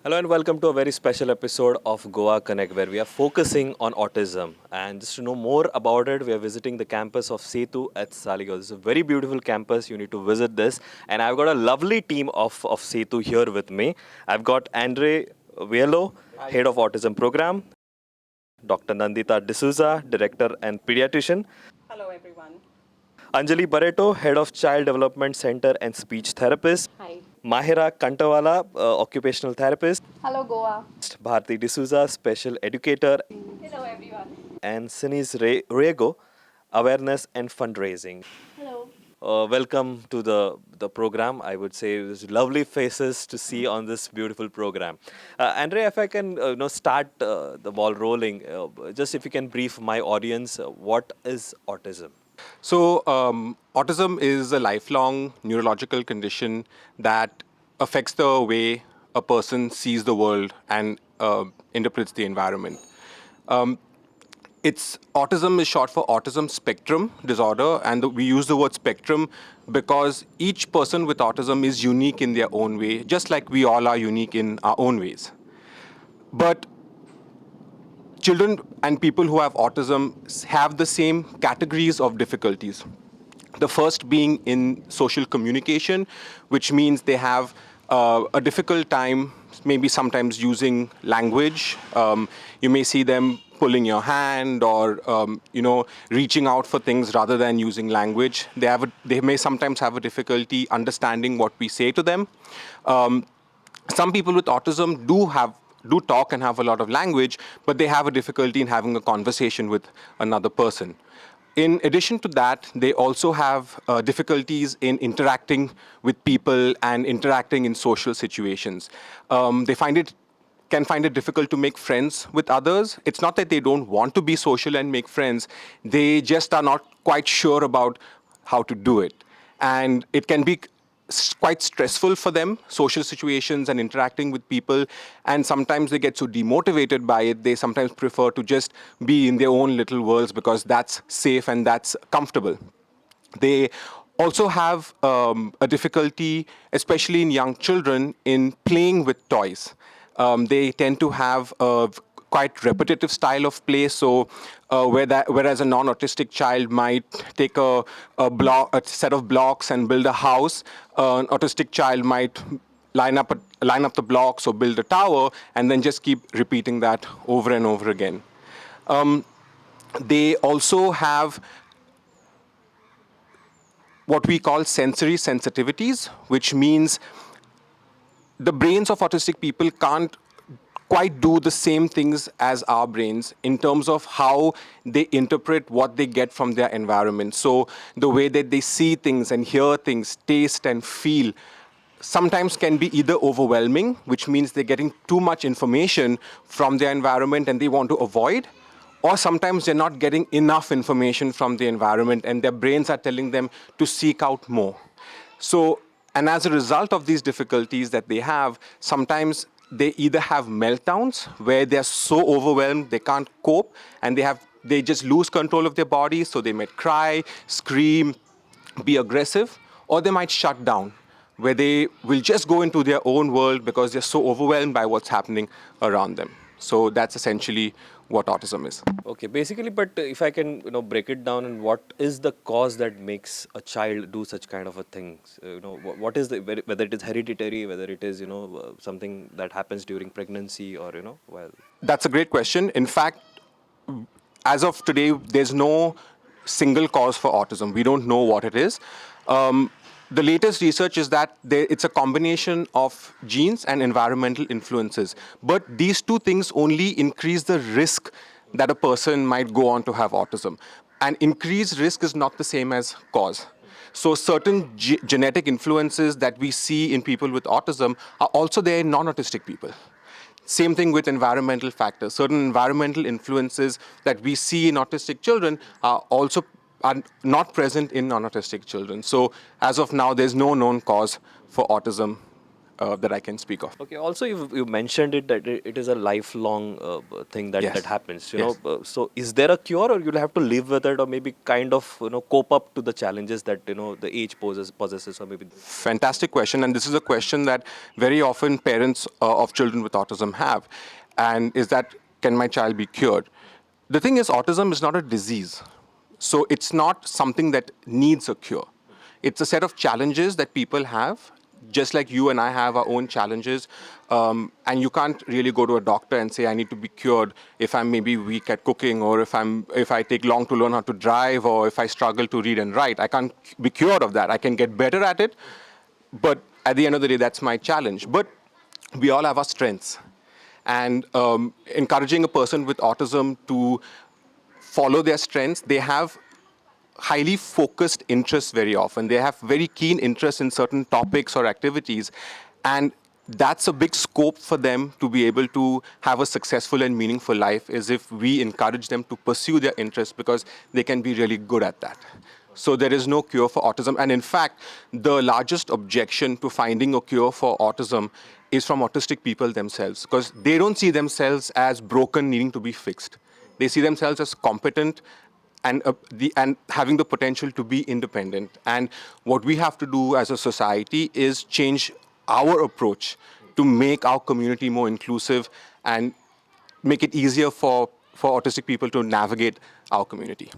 Hello and welcome to a very special episode of Goa Connect where we are focusing on autism. And just to know more about it, we are visiting the campus of Sethu at Saligao. This is a very beautiful campus. You need to visit this. And I've got a lovely team of Sethu here with me. I've got Andre Vielo, Head of Autism Program, Dr. Nandita D'Souza, Director and Pediatrician, Hello, everyone. Anjali Barreto, Head of Child Development Center and Speech Therapist, Hi. Mahira Kantawala, Occupational Therapist, Hello, Goa. Bharti D'Souza, Special Educator, Hello, everyone. and Sinis Riego, Awareness and Fundraising. Hello. Welcome to the program. I would say there's lovely faces to see on this beautiful program. Andre, if I can start the ball rolling, just if you can brief my audience, what is autism? So, autism is a lifelong neurological condition that affects the way a person sees the world and interprets the environment. Autism is short for autism spectrum disorder, and we use the word spectrum because each person with autism is unique in their own way, just like we all are unique in our own ways. But children and people who have autism have the same categories of difficulties. The first being in social communication, which means they have a difficult time, maybe sometimes using language. You may see them pulling your hand or reaching out for things rather than using language. They may sometimes have a difficulty understanding what we say to them. Some people with autism do talk and have a lot of language, but they have a difficulty in having a conversation with another person. In addition to that, they also have difficulties in interacting with people and interacting in social situations. They can find it difficult to make friends with others. It's not that they don't want to be social and make friends, they just are not quite sure about how to do it. And it can be quite stressful for them, social situations and interacting with people, and sometimes they get so demotivated by it, they sometimes prefer to just be in their own little worlds because that's safe and that's comfortable. They also have a difficulty, especially in young children, in playing with toys. They tend to have a quite repetitive style of play. So whereas a non-autistic child might take a set of blocks and build a house, an autistic child might line up the blocks or build a tower and then just keep repeating that over and over again. They also have what we call sensory sensitivities, which means the brains of autistic people can't quite do the same things as our brains in terms of how they interpret what they get from their environment. So the way that they see things and hear things, taste and feel, sometimes can be either overwhelming, which means they're getting too much information from their environment and they want to avoid, or sometimes they're not getting enough information from the environment and their brains are telling them to seek out more. And as a result of these difficulties that they have, sometimes they either have meltdowns where they're so overwhelmed they can't cope and they just lose control of their body, so they might cry, scream, be aggressive, or they might shut down where they will just go into their own world because they're so overwhelmed by what's happening around them. So that's essentially what autism is. Okay, basically, but if I can, break it down, and what is the cause that makes a child do such kind of a thing? What is whether it is hereditary, whether it is, something that happens during pregnancy, or That's a great question. In fact, as of today, there's no single cause for autism. We don't know what it is. The latest research is that it's a combination of genes and environmental influences. But these two things only increase the risk that a person might go on to have autism. And increased risk is not the same as cause. So certain genetic influences that we see in people with autism are also there in non-autistic people. Same thing with environmental factors. Certain environmental influences that we see in autistic children are not present in non-autistic children. So as of now, there's no known cause for autism that I can speak of. Okay. Also, you mentioned it that it is a lifelong thing that, Yes. that happens. Yes. So is there a cure, or you'll have to live with it, or maybe kind of cope up to the challenges that the age possesses, or maybe. Fantastic question, and this is a question that very often parents of children with autism have, and is that, can my child be cured? The thing is, autism is not a disease, so it's not something that needs a cure. It's a set of challenges that people have, just like you and I have our own challenges, and you can't really go to a doctor and say I need to be cured if I'm maybe weak at cooking, or if I take long to learn how to drive, or if I struggle to read and write. I can't be cured of that. I can get better at it, but at the end of the day, that's my challenge. But we all have our strengths, and encouraging a person with autism to follow their strengths, they have highly focused interests very often. They have very keen interest in certain topics or activities, and that's a big scope for them to be able to have a successful and meaningful life, is if we encourage them to pursue their interests, because they can be really good at that. So there is no cure for autism. And in fact, the largest objection to finding a cure for autism is from autistic people themselves, because they don't see themselves as broken, needing to be fixed. They see themselves as competent and having the potential to be independent. And what we have to do as a society is change our approach to make our community more inclusive and make it easier for autistic people to navigate our community.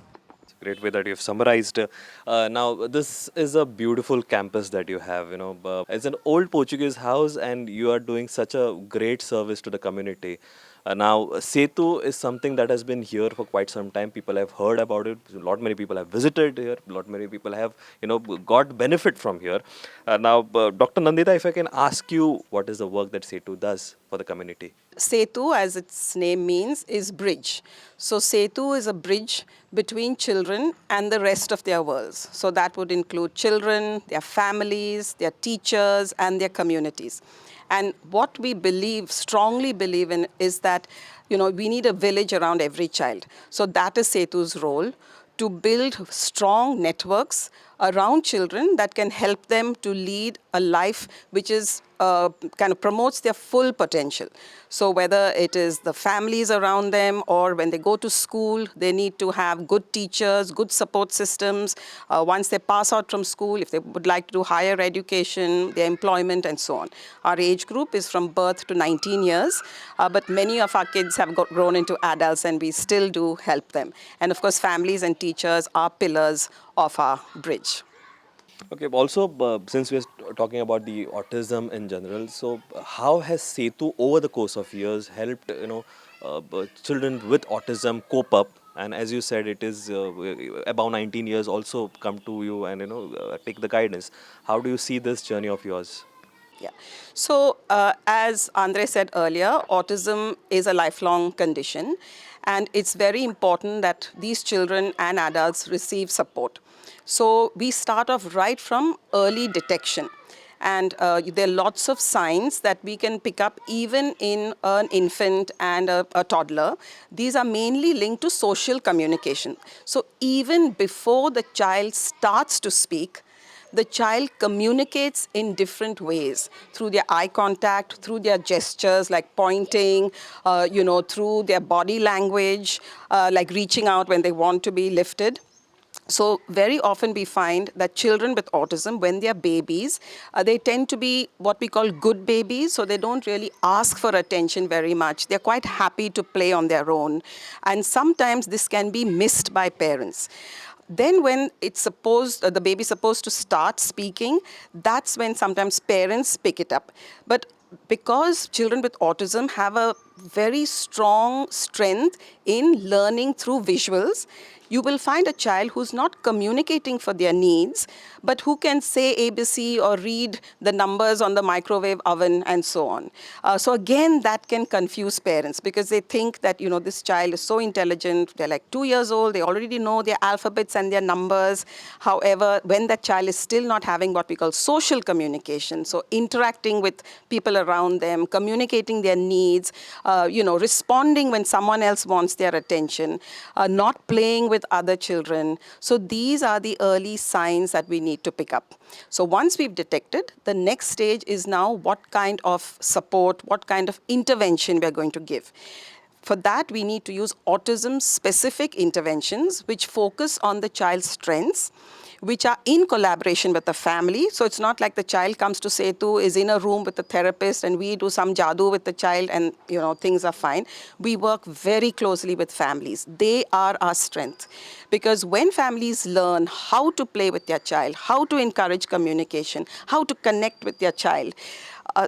Great way that you've summarized. Now, this is a beautiful campus that you have. It's an old Portuguese house, and you are doing such a great service to the community. Now, Sethu is something that has been here for quite some time. People have heard about it. A lot many people have visited here. A lot many people have, got benefit from here. Now, Dr. Nandita, if I can ask you, what is the work that Sethu does for the community? Sethu, as its name means, is bridge. So Sethu is a bridge between children and the rest of their worlds. So that would include children, their families, their teachers, and their communities. And what we strongly believe in, is that, we need a village around every child. So that is Sethu's role, to build strong networks around children that can help them to lead a life which is kind of promotes their full potential. So whether it is the families around them, or when they go to school, they need to have good teachers, good support systems. Once they pass out from school, if they would like to do higher education, their employment, and so on. Our age group is from birth to 19 years, but many of our kids have grown into adults, and we still do help them. And of course, families and teachers are pillars of our bridge. Okay, also, since we're talking about the autism in general, so how has Sethu over the course of years helped, children with autism cope up? And as you said, it is above 19 years also come to you and, take the guidance. How do you see this journey of yours? Yeah. So as Andre said earlier, autism is a lifelong condition, and it's very important that these children and adults receive support. So we start off right from early detection. And there are lots of signs that we can pick up even in an infant and a toddler. These are mainly linked to social communication. So even before the child starts to speak, the child communicates in different ways, through their eye contact, through their gestures like pointing, through their body language, like reaching out when they want to be lifted. So very often we find that children with autism, when they're babies, they tend to be what we call good babies. So they don't really ask for attention very much. They're quite happy to play on their own. And sometimes this can be missed by parents. Then when the baby's supposed to start speaking, that's when sometimes parents pick it up. But because children with autism have a very strong strength in learning through visuals, you will find a child who's not communicating for their needs, but who can say ABC or read the numbers on the microwave oven and so on. So again, that can confuse parents, because they think that, this child is so intelligent. They're like 2 years old. They already know their alphabets and their numbers. However, when that child is still not having what we call social communication, so interacting with people around them, communicating their needs, responding when someone else wants their attention, not playing with with other children. So these are the early signs that we need to pick up. So once we've detected, the next stage is now what kind of support, what kind of intervention we're going to give. For that, we need to use autism-specific interventions which focus on the child's strengths, which are in collaboration with the family. So it's not like the child comes to Sethu, is in a room with the therapist, and we do some jadoo with the child and things are fine. We work very closely with families. They are our strength. Because when families learn how to play with their child, how to encourage communication, how to connect with their child,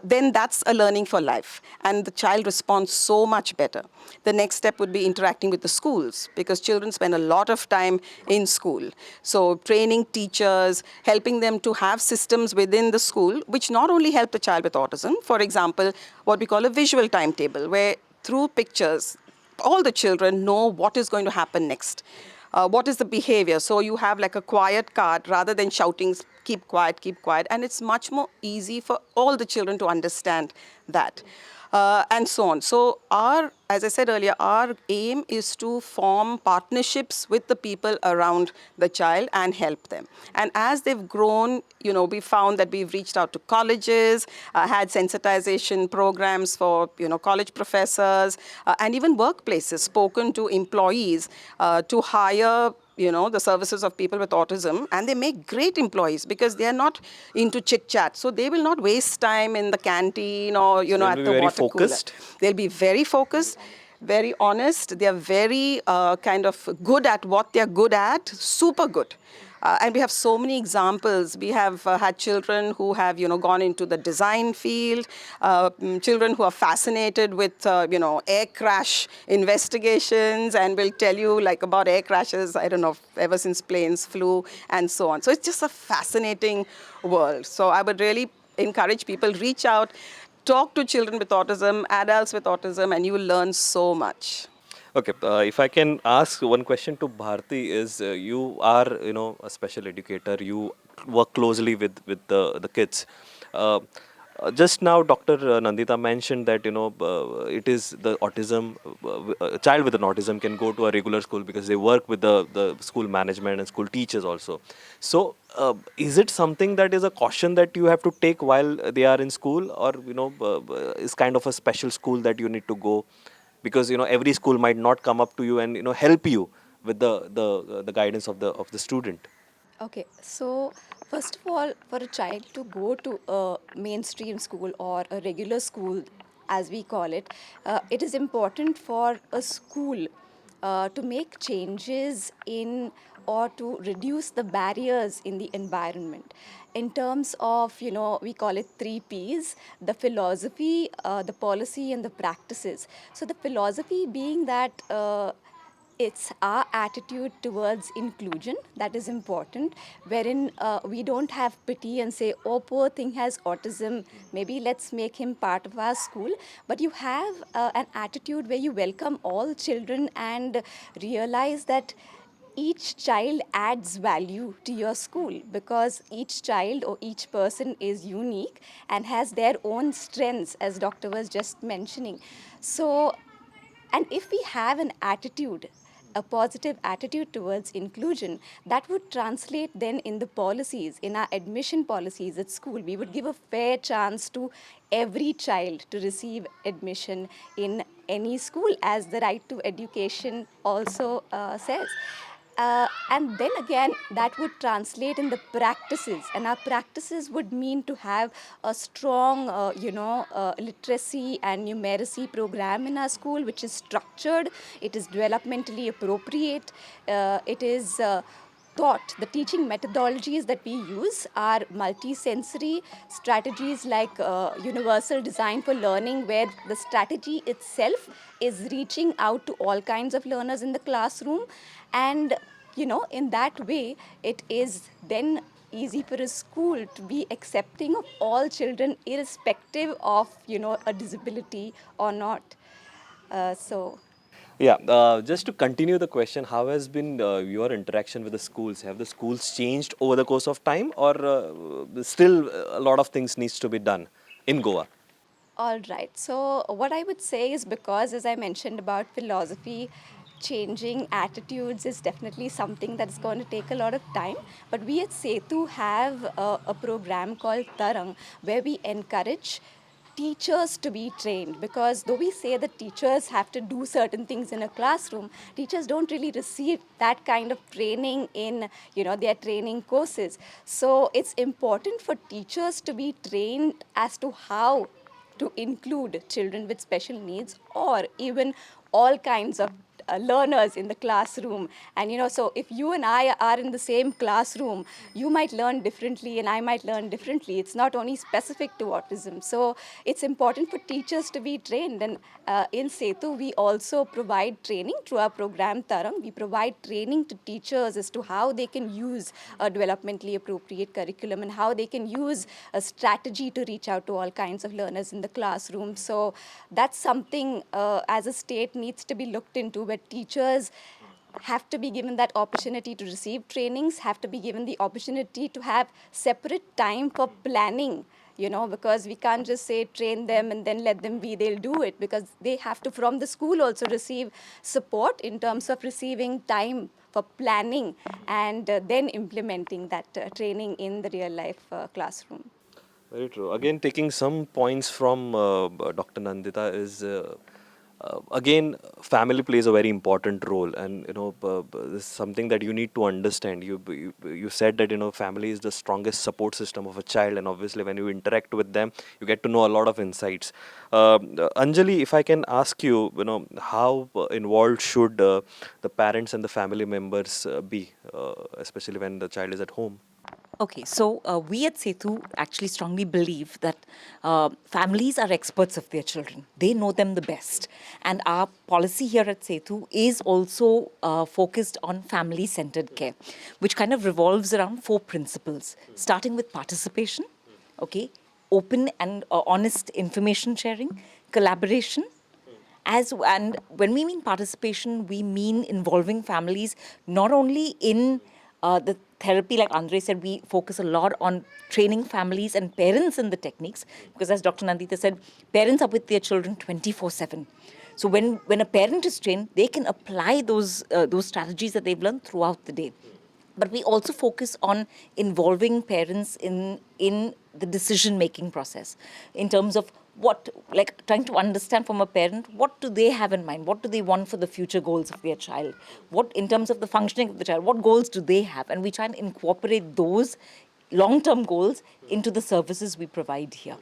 then that's a learning for life. And the child responds so much better. The next step would be interacting with the schools, because children spend a lot of time in school. So training teachers, helping them to have systems within the school, which not only help the child with autism, for example, what we call a visual timetable, where through pictures, all the children know what is going to happen next. What is the behavior? So you have like a quiet card rather than shouting, keep quiet, and it's much more easy for all the children to understand that. And so on. So as I said earlier, our aim is to form partnerships with the people around the child and help them. And as they've grown, we found that we've reached out to colleges, had sensitization programs for, college professors, and even workplaces, spoken to employees to hire the services of people with autism, and they make great employees because they are not into chit chat. So they will not waste time in the canteen or, at the water focused. cooler. They'll be very focused, very honest. They are very kind of good at what they're good at, super good. And we have so many examples. We have had children who have, gone into the design field, children who are fascinated with, air crash investigations and will tell you like about air crashes, I don't know, ever since planes flew and so on. So it's just a fascinating world. So I would really encourage people, reach out, talk to children with autism, adults with autism, and you will learn so much. Okay, if I can ask one question to Bharti is, you are, a special educator. You work closely with the kids. Just now, Dr. Nandita mentioned that, it is the autism, a child with an autism can go to a regular school because they work with the school management and school teachers also. So, is it something that is a caution that you have to take while they are in school, or, is kind of a special school that you need to go? Because every school might not come up to you and help you with the guidance of the student. Okay, so first of all, for a child to go to a mainstream school or a regular school, as we call it is important for a school to make changes in or to reduce the barriers in the environment. In terms of, we call it 3 Ps, the philosophy, the policy, and the practices. So the philosophy being that it's our attitude towards inclusion that is important, wherein we don't have pity and say, oh, poor thing has autism, maybe let's make him part of our school. But you have an attitude where you welcome all children and realize that each child adds value to your school, because each child or each person is unique and has their own strengths, as doctor was just mentioning. So, and if we have an attitude, a positive attitude towards inclusion, that would translate then in the policies, in our admission policies at school. We would give a fair chance to every child to receive admission in any school, as the right to education also says. And then again, that would translate in the practices, and our practices would mean to have a strong, literacy and numeracy program in our school, which is structured, it is developmentally appropriate, it is taught. The teaching methodologies that we use are multi-sensory strategies like universal design for learning, where the strategy itself is reaching out to all kinds of learners in the classroom. And, in that way, it is then easy for a school to be accepting of all children, irrespective of, a disability or not. So. Yeah, just to continue the question, how has been your interaction with the schools? Have the schools changed over the course of time, or still a lot of things needs to be done in Goa? All right. So what I would say is, because as I mentioned about philosophy, changing attitudes is definitely something that's going to take a lot of time. But we at Sethu have a program called Tarang, where we encourage teachers to be trained, because though we say that teachers have to do certain things in a classroom, teachers don't really receive that kind of training in their training courses. So it's important for teachers to be trained as to how to include children with special needs, or even all kinds of learners in the classroom. And so if you and I are in the same classroom, you might learn differently and I might learn differently. It's not only specific to autism. So it's important for teachers to be trained. And in Sethu, we also provide training through our program Tarang. We provide training to teachers as to how they can use a developmentally appropriate curriculum and how they can use a strategy to reach out to all kinds of learners in the classroom. So that's something as a state needs to be looked into, where teachers have to be given that opportunity to receive trainings, have to be given the opportunity to have separate time for planning, because we can't just say train them and then let them be, they'll do it, because they have to from the school also receive support in terms of receiving time for planning and then implementing that training in the real life classroom. Very true. Again, taking some points from Dr. Nandita is again, family plays a very important role, and this is something that you need to understand. You said that family is the strongest support system of a child, and obviously when you interact with them, you get to know a lot of insights. Anjali, if I can ask you, how involved should the parents and the family members be, especially when the child is at home? Okay, so we at Sethu actually strongly believe that families are experts of their children. They know them the best. And our policy here at Sethu is also focused on family-centered care, which kind of revolves around 4 principles, starting with participation, okay, open and honest information sharing, collaboration, and when we mean participation, we mean involving families not only in the therapy, like Andre said, we focus a lot on training families and parents in the techniques, because as Dr. Nandita said, parents are with their children 24/7. So when a parent is trained, they can apply those strategies that they've learned throughout the day. But we also focus on involving parents in the decision-making process, in terms of trying to understand from a parent, what do they have in mind? What do they want for the future goals of their child? What, in terms of the functioning of the child, what goals do they have? And we try and incorporate those long-term goals into the services we provide here.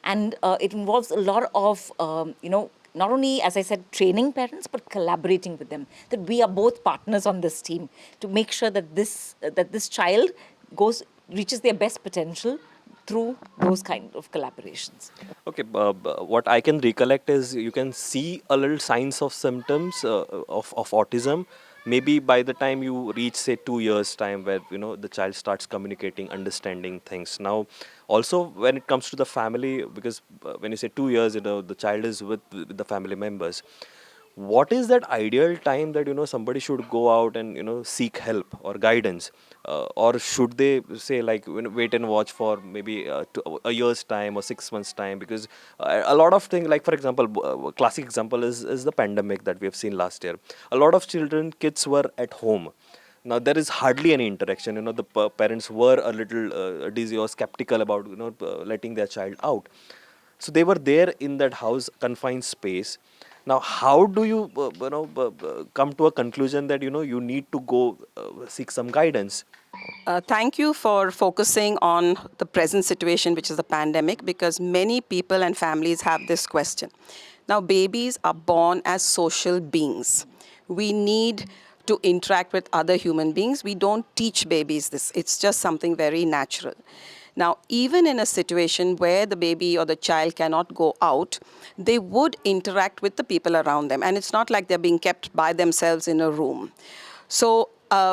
And it involves a lot of, not only, as I said, training parents, but collaborating with them. That we are both partners on this team to make sure that this child reaches their best potential through those kind of collaborations. Okay, what I can recollect is you can see a little signs of symptoms of autism. Maybe by the time you reach, say, 2 years time, where the child starts communicating, understanding things. Now, also when it comes to the family, because when you say 2 years, the child is with the family members. What is that ideal time that somebody should go out and seek help or guidance, or should they say like wait and watch for maybe a year's time or 6 months time? Because a lot of things, like for example, classic example is the pandemic that we have seen last year. A lot of kids were at home. Now there is hardly any interaction. The parents were a little dizzy or skeptical about letting their child out. So they were there in that house, confined space. Now, how do you come to a conclusion that you need to go seek some guidance? Thank you for focusing on the present situation, which is the pandemic, because many people and families have this question. Now, babies are born as social beings. We need to interact with other human beings. We don't teach babies this. It's just something very natural. Now, even in a situation where the baby or the child cannot go out, they would interact with the people around them. And it's not like they're being kept by themselves in a room. So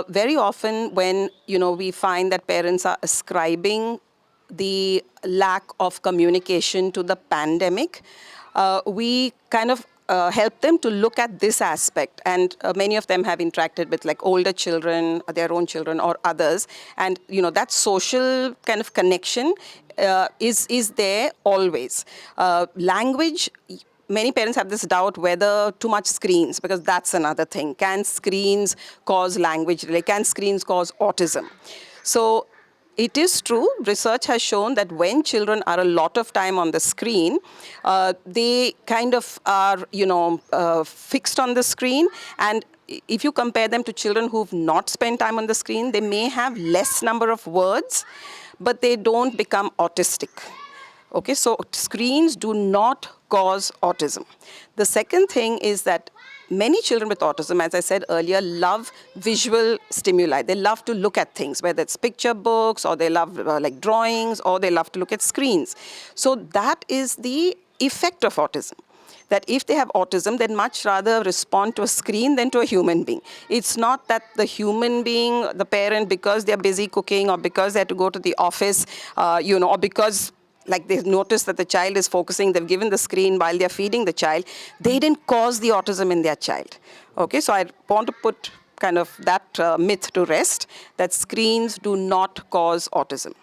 very often when, we find that parents are ascribing the lack of communication to the pandemic, we kind of help them to look at this aspect. And many of them have interacted with like older children, their own children or others. And, that social kind of connection is there always. Language many parents have this doubt whether too much screens, because that's another thing. Can screens cause language delay? Can screens cause autism? So it is true, research has shown that when children are a lot of time on the screen, they kind of are, fixed on the screen. And if you compare them to children who've not spent time on the screen, they may have less number of words, but they don't become autistic. Okay, so screens do not cause autism. The second thing is that many children with autism, as I said earlier, love visual stimuli. They love to look at things, whether it's picture books, or they love like drawings, or they love to look at screens. So that is the effect of autism. That if they have autism, they'd much rather respond to a screen than to a human being. It's not that the human being, the parent, because they're busy cooking, or because they have to go to the office, or because like they notice that the child is focusing, they've given the screen while they're feeding the child, they didn't cause the autism in their child. Okay, so I want to put kind of that myth to rest, that screens do not cause autism.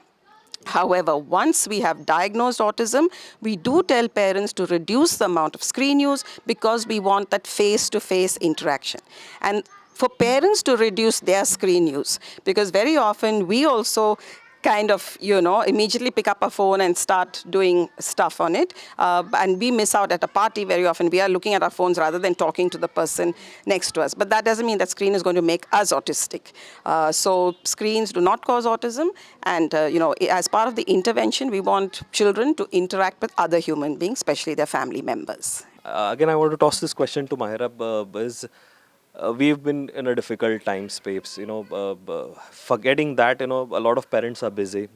However, once we have diagnosed autism, we do tell parents to reduce the amount of screen use, because we want that face-to-face interaction. And for parents to reduce their screen use, because very often we also kind of, immediately pick up a phone and start doing stuff on it. And we miss out at a party very often. We are looking at our phones rather than talking to the person next to us. But that doesn't mean that screen is going to make us autistic. So screens do not cause autism. And, as part of the intervention, we want children to interact with other human beings, especially their family members. Again, I want to toss this question to Mahira. We've been in a difficult time space, forgetting that, a lot of parents are busy.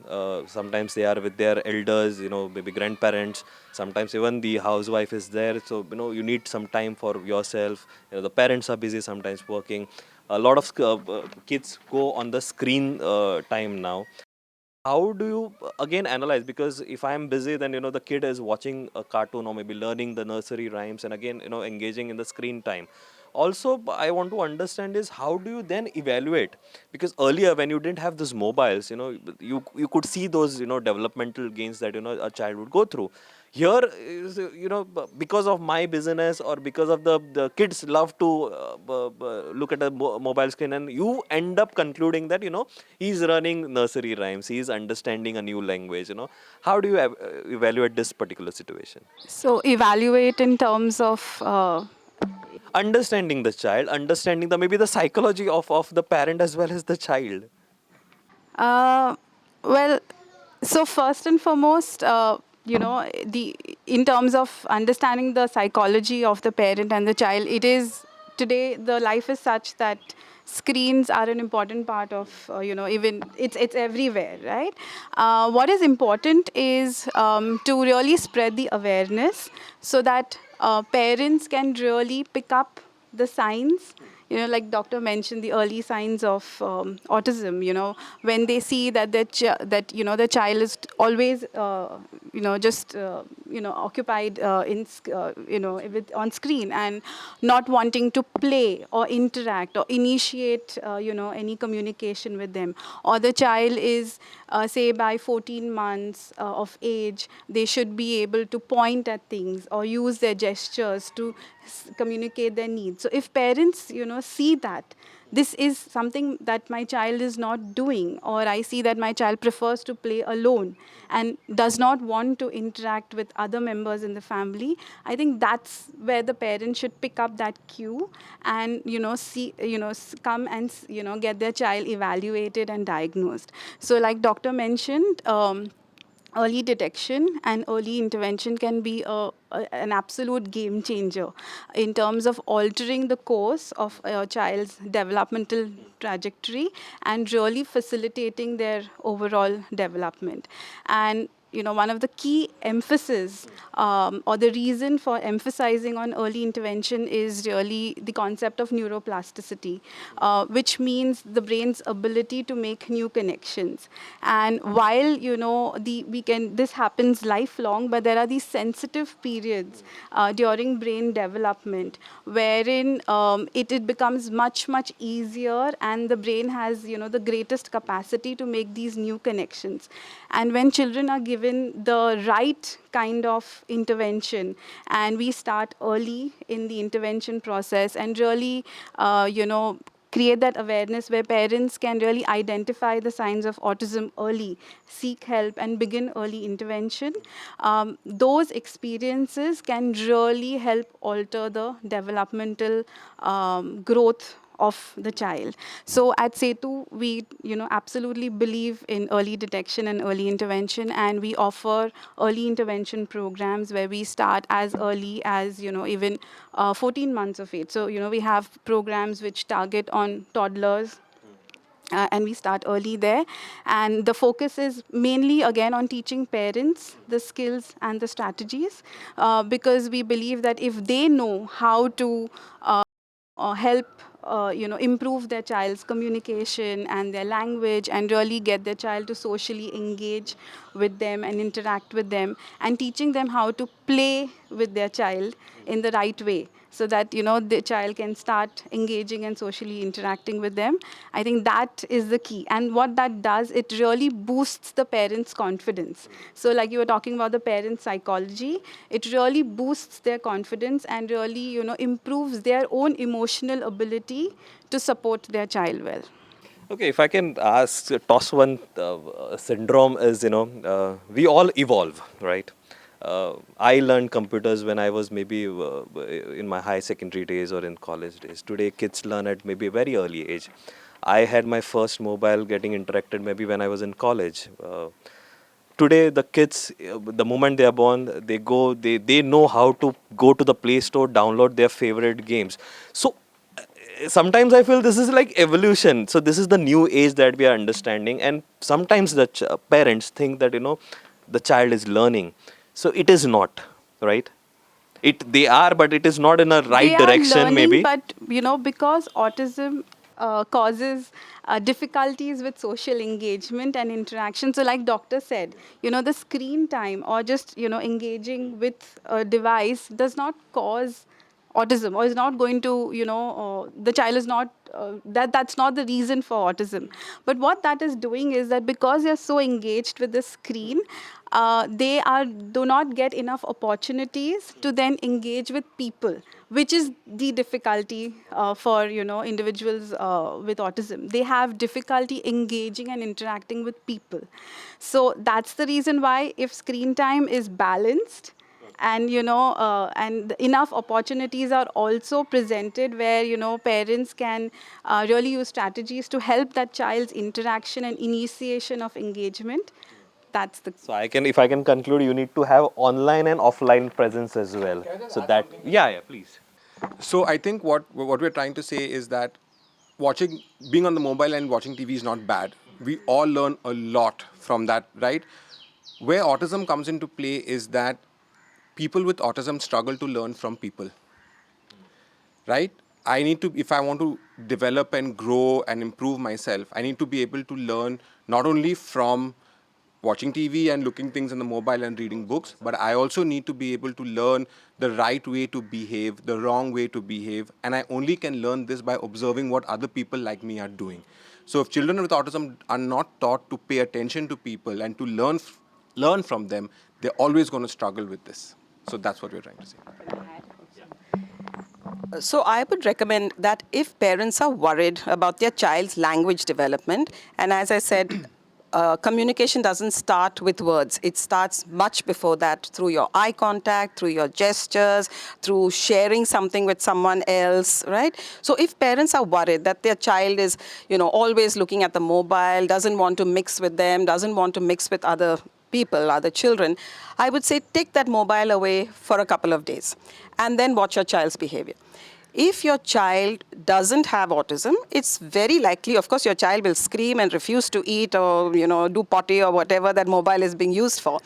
Sometimes they are with their elders, maybe grandparents. Sometimes even the housewife is there. So, you need some time for yourself. The parents are busy, sometimes working. A lot of kids go on the screen time now. How do you again analyze? Because if I'm busy, then the kid is watching a cartoon or maybe learning the nursery rhymes, and again engaging in the screen time. Also, I want to understand is how do you then evaluate? Because earlier when you didn't have these mobiles, you could see those developmental gains that a child would go through. Here is because of my business, or because of the kids love to look at a mobile screen, and you end up concluding that he's running nursery rhymes, he's understanding a new language. How do you evaluate this particular situation? So evaluate in terms of Understanding the child, understanding maybe the psychology of the parent as well as the child. well, so first and foremost, in terms of understanding the psychology of the parent and the child, it is today the life is such that screens are an important part of even it's everywhere, right? What is important is to really spread the awareness, so that parents can really pick up the signs, like doctor mentioned, the early signs of autism. When they see that the child is always occupied on screen, and not wanting to play or interact or initiate any communication with them, or the child is say by 14 months of age, they should be able to point at things or use their gestures to communicate their needs. So if parents see that this is something that my child is not doing, or I see that my child prefers to play alone and does not want to interact with other members in the family, I think that's where the parents should pick up that cue and come and get their child evaluated and diagnosed. So like doctor mentioned, early detection and early intervention can be an absolute game changer in terms of altering the course of a child's developmental trajectory and really facilitating their overall development. And one of the key emphasis or the reason for emphasizing on early intervention is really the concept of neuroplasticity, which means the brain's ability to make new connections. And while this happens lifelong, but there are these sensitive periods during brain development wherein it becomes much easier, and the brain has the greatest capacity to make these new connections. And when children are given given the right kind of intervention, and we start early in the intervention process and really, create that awareness where parents can really identify the signs of autism early, seek help, and begin early intervention. Those experiences can really help alter the developmental growth of the child. So at Sethu, we absolutely believe in early detection and early intervention, and we offer early intervention programs where we start as early as even 14 months of age. So we have programs which target on toddlers. And we start early there. And the focus is mainly, again, on teaching parents the skills and the strategies, because we believe that if they know how to help improve their child's communication and their language, and really get their child to socially engage with them and interact with them, and teaching them how to play with their child in the right way, so that the child can start engaging and socially interacting with them. I think that is the key. And what that does, it really boosts the parents' confidence. So like you were talking about the parents' psychology, it really boosts their confidence and really improves their own emotional ability to support their child well. Okay, if I can ask, toss one syndrome is, we all evolve, right? I learned computers when I was maybe in my high secondary days or in college days. Today, kids learn at maybe a very early age. I had my first mobile getting interacted maybe when I was in college. Today, the kids, the moment they are born, they know how to go to the Play Store, download their favorite games. So sometimes I feel this is like evolution. So this is the new age that we are understanding, and sometimes the parents think that the child is learning. So it is not, right? They are, but it is not in a right They are direction, learning, maybe. but because autism causes difficulties with social engagement and interaction. So like doctor said, the screen time or just engaging with a device does not cause autism, or is not going to the child is not that's not the reason for autism. But what that is doing is that because they're so engaged with the screen, they do not get enough opportunities to then engage with people, which is the difficulty for individuals with autism. They have difficulty engaging and interacting with people. So that's the reason why, if screen time is balanced, and and enough opportunities are also presented where parents can really use strategies to help that child's interaction and initiation of engagement. That's the So if I can conclude, you need to have online and offline presence as well. So that, yeah, please. So I think what we're trying to say is that being on the mobile and watching TV is not bad. We all learn a lot from that, right? Where autism comes into play is that people with autism struggle to learn from people, right? If I want to develop and grow and improve myself, I need to be able to learn not only from watching TV and looking things in the mobile and reading books, but I also need to be able to learn the right way to behave, the wrong way to behave, and I only can learn this by observing what other people like me are doing. So if children with autism are not taught to pay attention to people and to learn from them, they're always going to struggle with this. So that's what we're trying to say. So I would recommend that if parents are worried about their child's language development, and as I said, communication doesn't start with words. It starts much before that, through your eye contact, through your gestures, through sharing something with someone else, right? So if parents are worried that their child is, always looking at the mobile, doesn't want to mix with them, doesn't want to mix with other people, other children, I would say take that mobile away for a couple of days and then watch your child's behavior. If your child doesn't have autism, it's very likely, of course, your child will scream and refuse to eat or, do potty or whatever that mobile is being used for.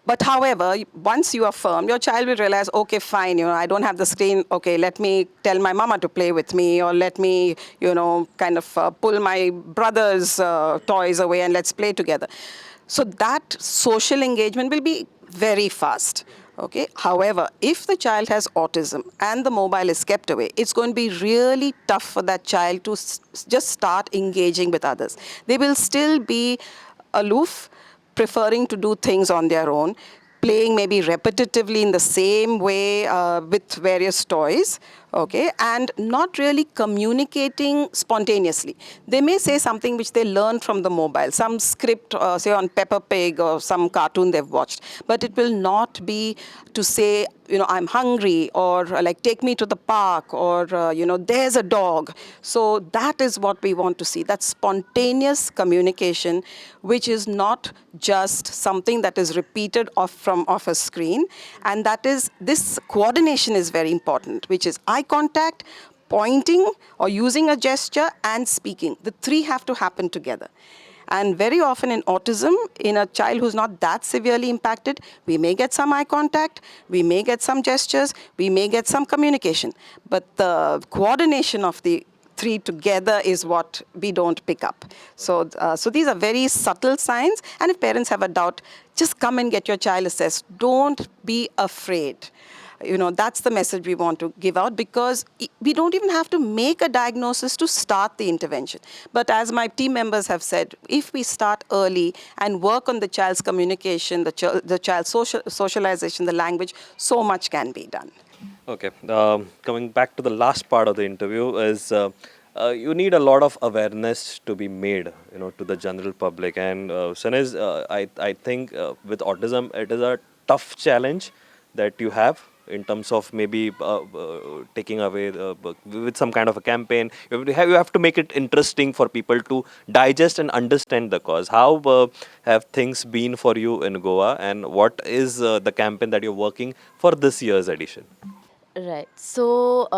But however, once you are firm, your child will realize, okay, fine, I don't have the screen. Okay, let me tell my mama to play with me, or let me, kind of pull my brother's toys away and let's play together. So that social engagement will be very fast. Okay. However, if the child has autism and the mobile is kept away, it's going to be really tough for that child to just start engaging with others. They will still be aloof, preferring to do things on their own, playing maybe repetitively in the same way with various toys, okay, and not really communicating spontaneously. They may say something which they learn from the mobile, some script, say on Peppa Pig or some cartoon they've watched, but it will not be to say, I'm hungry, or like take me to the park, or there's a dog. So that is what we want to see, that spontaneous communication, which is not just something that is repeated off a screen. And that is, this coordination is very important, which is eye contact, pointing or using a gesture, and speaking. The three have to happen together. And very often in autism, in a child who's not that severely impacted, we may get some eye contact, we may get some gestures, we may get some communication. But the coordination of the three together is what we don't pick up. So these are very subtle signs. And if parents have a doubt, just come and get your child assessed. Don't be afraid. That's the message we want to give out, because we don't even have to make a diagnosis to start the intervention. But as my team members have said, if we start early and work on the child's communication, the child's socialization, the language, so much can be done. Okay, coming back to the last part of the interview is you need a lot of awareness to be made, to the general public. And Sanez, I think with autism, it is a tough challenge that you have in terms of maybe taking away with some kind of a campaign. You have to make it interesting for people to digest and understand the cause. How have things been for you in Goa, and what is the campaign that you're working for this year's edition? Right. So,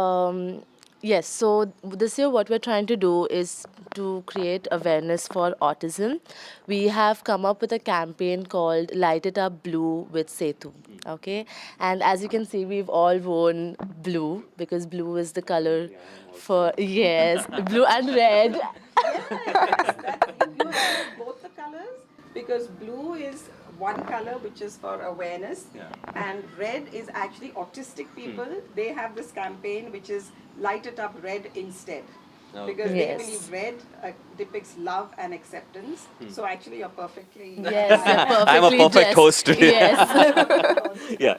yes, so this year what we're trying to do is to create awareness for autism. We have come up with a campaign called Light It Up Blue with Sethu. Okay. And as you can see, we've all worn blue because blue is the color for, yes, blue and red. Both the colors, because blue is one color which is for awareness, and red is actually autistic people. They have this campaign which is Light It Up Red instead. Because they believe red depicts love and acceptance. So actually you're perfectly... Yes, perfectly I'm a perfect dressed. host today. Yes. Yeah,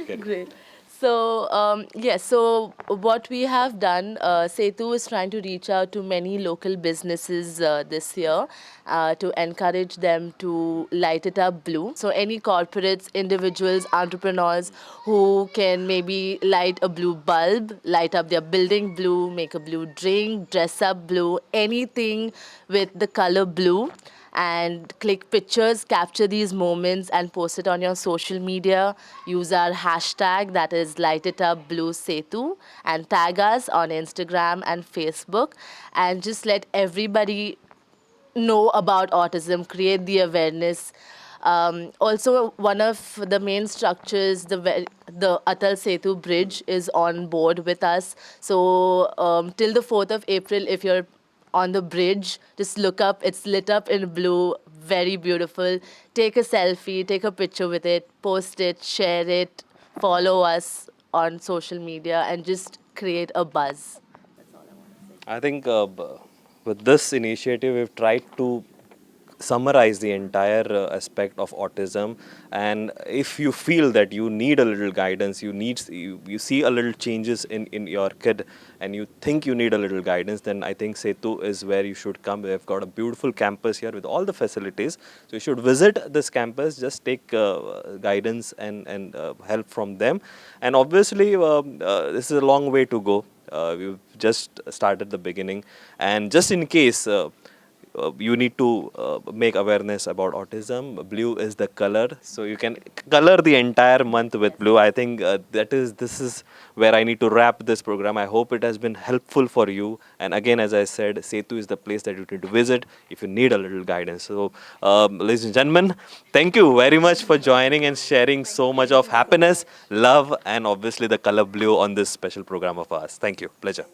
you Great. So, yes, so what we have done, Sethu is trying to reach out to many local businesses this year to encourage them to light it up blue. So any corporates, individuals, entrepreneurs who can maybe light a blue bulb, light up their building blue, make a blue drink, dress up blue, anything with the color blue, and click pictures, capture these moments and post it on your social media. Use our hashtag, that is Light It Up Blue Sethu, and tag us on Instagram and Facebook, and just let everybody know about autism, create the awareness. Also, one of the main structures, the Atal Sethu Bridge, is on board with us. So till the 4th of April, if you're on the bridge, just look up, it's lit up in blue, very beautiful. Take a selfie, take a picture with it, post it, share it, follow us on social media, and just create a buzz. I think with this initiative, we've tried to summarize the entire aspect of autism. And if you feel that you need a little guidance, you see a little changes in your kid, and you think you need a little guidance, then I think Sethu is where you should come. We've got a beautiful campus here with all the facilities. So you should visit this campus, just take guidance and help from them. And obviously, this is a long way to go. We've just started the beginning. And just in case you need to make awareness about autism, blue is the color. So you can color the entire month with blue. I think this is where I need to wrap this program. I hope it has been helpful for you. And again, as I said, Sethu is the place that you need to visit if you need a little guidance. So ladies and gentlemen, thank you very much for joining and sharing so much of happiness, love, and obviously the color blue on this special program of ours. Thank you. Pleasure.